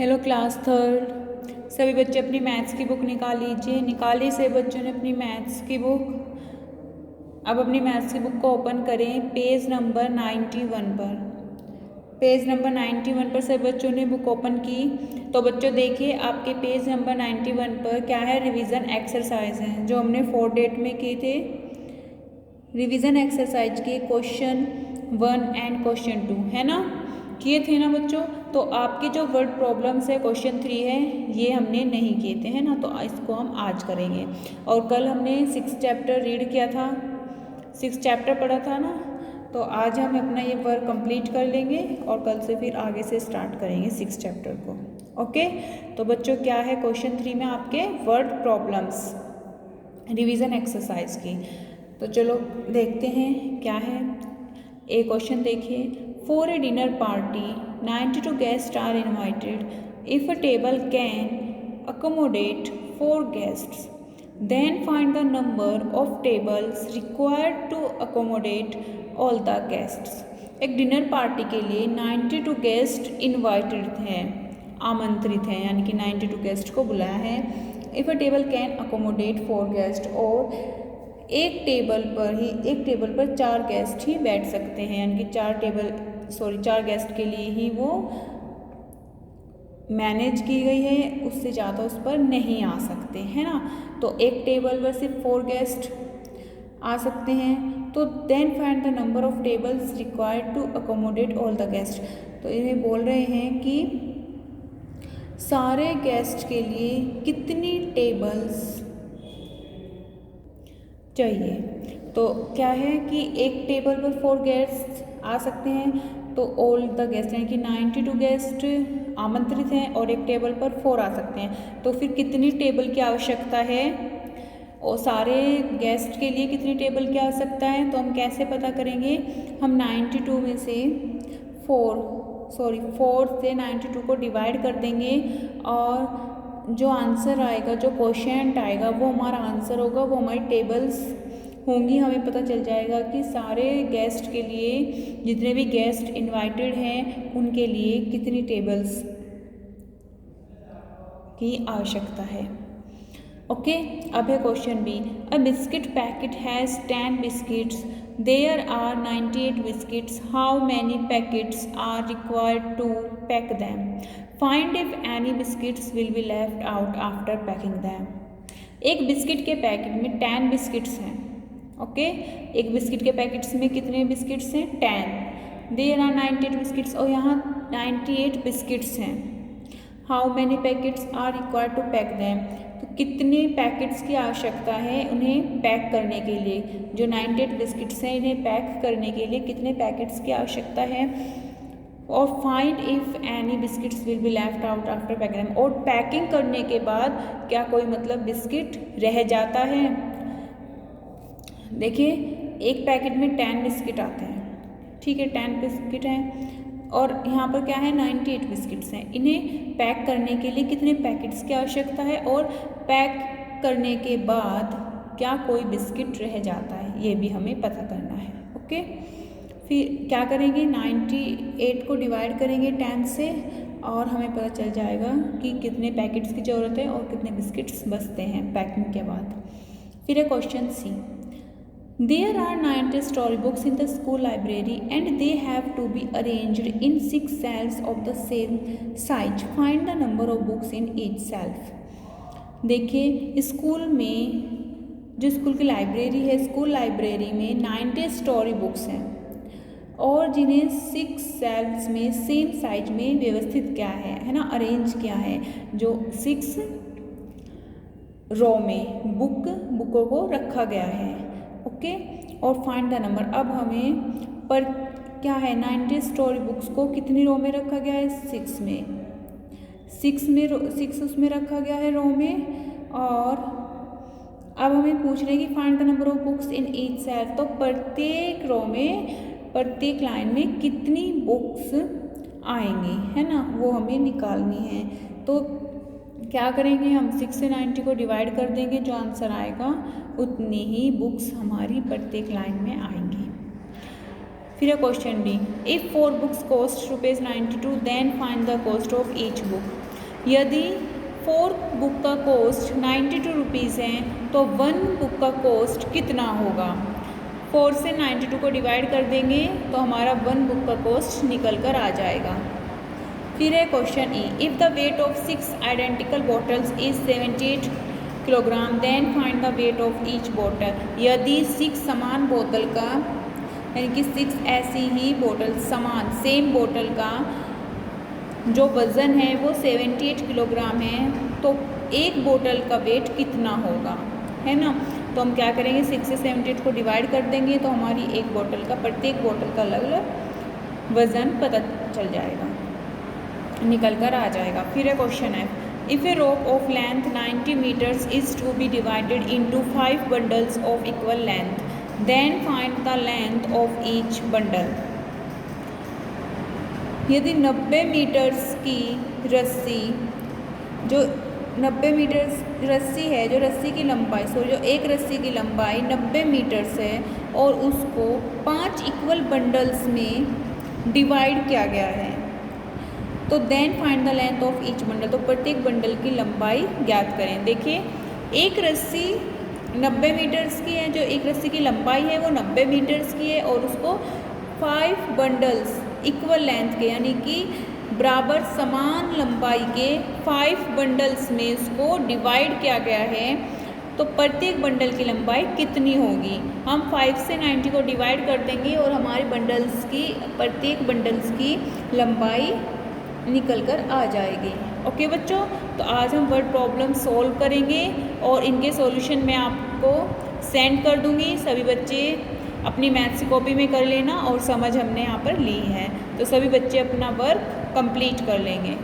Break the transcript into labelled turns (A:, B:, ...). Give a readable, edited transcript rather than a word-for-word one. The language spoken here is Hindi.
A: हेलो क्लास थर्ड, सभी बच्चे अपनी मैथ्स की बुक निकाल लीजिए। निकाली से बच्चों ने अपनी मैथ्स की बुक। अब अपनी मैथ्स की बुक को ओपन करें पेज नंबर 91 पर। पेज नंबर 91 पर सभी बच्चों ने बुक ओपन की। तो बच्चों देखिए आपके पेज नंबर 91 पर क्या है, रिवीजन एक्सरसाइज है जो हमने 4 डेट में किए थे। रिवीजन एक्सरसाइज के क्वेश्चन 1 एंड क्वेश्चन 2 है ना, किए थे ना बच्चों। तो आपके जो वर्ड प्रॉब्लम्स है क्वेश्चन 3 है, ये हमने नहीं किए थे है ना, तो इसको हम आज करेंगे। और कल हमने 6 चैप्टर रीड किया था, 6 चैप्टर पढ़ा था ना, तो आज हम अपना ये वर्क कंप्लीट कर लेंगे और कल से फिर आगे से स्टार्ट करेंगे 6 चैप्टर को। ओके, तो बच्चों क्या है क्वेश्चन 3 में आपके वर्ड प्रॉब्लम्स रिवीजन एक्सरसाइज की। तो चलो देखते हैं क्या है। एक क्वेश्चन देखिए, for a dinner party 92 guest are invited. If a table can accommodate 4 guests, then find the number of tables required to accommodate all the guests. एक डिनर पार्टी के लिए 92 गेस्ट इन्वाइटेड हैं, आमंत्रित हैं, यानी कि 92 गेस्ट को बुलाया है। If a table can accommodate 4 guest, और एक टेबल पर 4 गेस्ट ही बैठ सकते हैं, यानी कि 4 गेस्ट के लिए ही वो मैनेज की गई है, उससे ज़्यादा उस पर नहीं आ सकते है ना। तो एक टेबल पर सिर्फ 4 गेस्ट आ सकते हैं। तो then find the number of tables required to accommodate all the guest. तो इन्हें बोल रहे हैं कि सारे गेस्ट के लिए कितनी टेबल्स चाहिए। तो क्या है कि एक टेबल पर 4 गेस्ट आ सकते हैं, तो ऑल द गेस्ट यानी कि 92 गेस्ट आमंत्रित हैं और एक टेबल पर 4 आ सकते हैं। तो फिर कितनी टेबल की आवश्यकता है और सारे गेस्ट के लिए कितनी टेबल की आवश्यकता है, तो हम कैसे पता करेंगे। हम 92 में से 4 से 92 को डिवाइड कर देंगे और जो आंसर आएगा, जो क्वोशिएंट आएगा वो हमारा आंसर होगा, वो हमारी टेबल्स होंगी। हमें पता चल जाएगा कि सारे गेस्ट के लिए, जितने भी गेस्ट इनवाइटेड हैं उनके लिए कितनी टेबल्स की आवश्यकता है। ओके, अब है question B. A biscuit packet has 10 biscuits, there are 98 biscuits, how many packets are required to pack them, find if any biscuits will be left out after packing them. एक बिस्किट के पैकेट में 10 बिस्किट्स हैं। ओके, एक बिस्किट के पैकेट्स में कितने बिस्किट्स हैं, 10। देयर आर 98 बिस्किट्स, और यहाँ 98 बिस्किट्स हैं। How many packets are required to pack them, तो कितने पैकेट्स की आवश्यकता है उन्हें पैक करने के लिए। जो 98 बिस्किट्स हैं इन्हें पैक करने के लिए कितने पैकेट्स की आवश्यकता है। और find if any biscuits will be left out after packing, और पैकिंग करने के बाद क्या कोई मतलब बिस्किट रह जाता है। देखिए एक पैकेट में 10 बिस्किट आते हैं, ठीक है, 10 बिस्किट हैं और यहाँ पर क्या है 98 बिस्किट्स हैं। इन्हें पैक करने के लिए कितने पैकेट्स की आवश्यकता है और पैक करने के बाद क्या कोई बिस्किट रह जाता है, ये भी हमें पता करना है। ओके, फिर क्या करेंगे, 98 को डिवाइड करेंगे 10 से और हमें पता चल जाएगा कि कितने पैकेट्स की ज़रूरत है और कितने बिस्किट्स बचते हैं पैकिंग के बाद। फिर है question C. There are 90 storybooks in the school library and they have to be arranged in 6 shelves of the same size. Find the number of books in each shelf. देखिए स्कूल में, जो स्कूल की लाइब्रेरी है, स्कूल लाइब्रेरी में 90 स्टोरी बुक्स हैं और जिन्हें 6 शेल्फ्स में सेम साइज में व्यवस्थित किया है ना, अरेंज किया है, जो 6 रो में बुकों को रखा गया है। ओके, और फाइंड द नंबर। अब हमें पर क्या है 90 स्टोरी बुक्स को कितनी रो में रखा गया है, 6 में, 6 उसमें रखा गया है रो में। और अब हमें पूछ रहे हैं कि find the number of books in each self, तो प्रत्येक रो में, प्रत्येक लाइन में कितनी बुक्स आएंगी है ना, वो हमें निकालनी है। तो क्या करेंगे हम, 6 से 90 को डिवाइड कर देंगे, जो आंसर आएगा उतनी ही बुक्स हमारी प्रत्येक लाइन में आएंगी। फिर है question B. If 4 books cost ₹92 then find the cost of each book. यदि 4 बुक का कॉस्ट 92 रुपीज़ है तो 1 बुक का कॉस्ट कितना होगा। 4 से 92 को डिवाइड कर देंगे तो हमारा 1 बुक का कॉस्ट निकल कर आ जाएगा। फिर है question E, if the weight of 6 identical bottles is 78 kilogram then find the weight of each bottle. यदि 6 समान बोतल का, यानी कि 6 ऐसी ही बोतल समान सेम बोतल का जो वज़न है वो 78 किलोग्राम है तो एक बोतल का वेट कितना होगा, है ना। तो हम क्या करेंगे, 6 से 78 को डिवाइड कर देंगे तो हमारी एक बोतल का, प्रत्येक बोतल का अलग अलग वज़न पता चल जाएगा, निकल कर आ जाएगा। फिर है क्वेश्चन है, if a rope of length 90 metres is to be divided into 5 bundles of equal length then find the length of each bundle. यदि 90 मीटर्स की रस्सी, जो 90 मीटर्स रस्सी है, जो रस्सी की लंबाई, जो एक रस्सी की लंबाई 90 मीटर्स है और उसको 5 इक्वल बंडल्स में डिवाइड किया गया है तो then find the length of each bundle, तो प्रत्येक बंडल की लंबाई ज्ञात करें। देखिए, एक रस्सी 90 मीटर्स की है, जो एक रस्सी की लंबाई है वो 90 मीटर्स की है और उसको 5 बंडल्स इक्वल लेंथ के, यानी कि बराबर समान लंबाई के 5 बंडल्स में उसको डिवाइड किया गया है तो प्रत्येक बंडल की लंबाई कितनी होगी। हम 5 से 90 को डिवाइड कर देंगे और हमारे बंडल्स की, प्रत्येक बंडल्स की लंबाई निकल कर आ जाएगी। ओके बच्चों, तो आज हम वर्ड प्रॉब्लम सॉल्व करेंगे और इनके सॉल्यूशन मैं आपको सेंड कर दूंगी। सभी बच्चे अपनी मैथ्स की कॉपी में कर लेना और समझ हमने यहाँ पर ली है तो सभी बच्चे अपना वर्क कंप्लीट कर लेंगे।